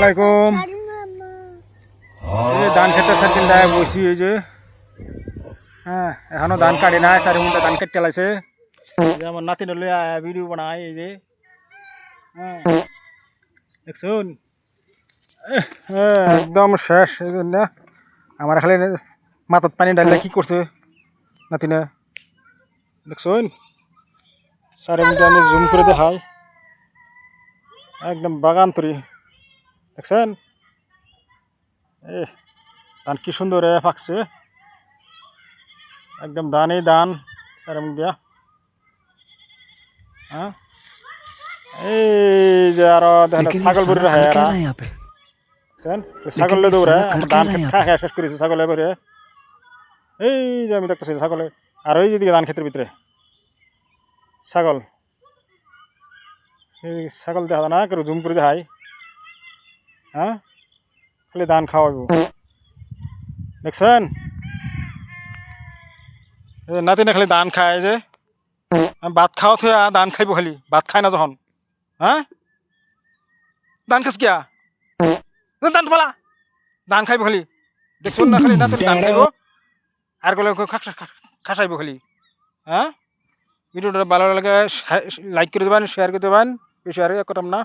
আলাইকুম। এই ধান খেতে সারকিন দায় বসি এই যে হ্যাঁ এখনো ধান কাটে নাই 4 ঘন্টা ধান কাটতে লাইছে যে আমার নাতি নলে ভিডিও বানায় এই যে হ্যাঁ দেখছুন একদম শেষ এই জন্য আমার খালি মাথাত পানি ডালে কি করছে নাতিনে দেখছুন 4 ঘন্টা আমি জুম করে দেখাই একদম বাগান তরি দেখছেন ধান কি সুন্দর ফাঁকছে একদম দানই দান সারম দিয়া হ্যাঁ এই যে আরো দেখেন ছাগল বড়ি রাখে এরা ছাগল দৌড়ে ধান খা খা শেষ করেছে ছাগলে বেরে এই যে আমি দেখতেছি ছাগলে আর ওই যেদিকে ধান ক্ষেতের ভিতরে ছাগল এই ছাগল দেখা না কেউ জুম করে দেখাই হ্যাঁ খালি ধান খাওয়াইব দেখছেন নাতি না খালি ধান খায় যে ভাত খাওয়া থুয়া ধান খাইব খালি ভাত খায় না যখন হ্যাঁ ধান খাস কিয়া ধান পালা ধান খাইব খালি দেখছুন না খালি নাতি ধান খাইব আর গেলে খাসাইব খালি হ্যাঁ ভিডিওটা ভালো লাগে লাইক করে দেবেন শেয়ার করে দেবেন বেশি আর করতাম না।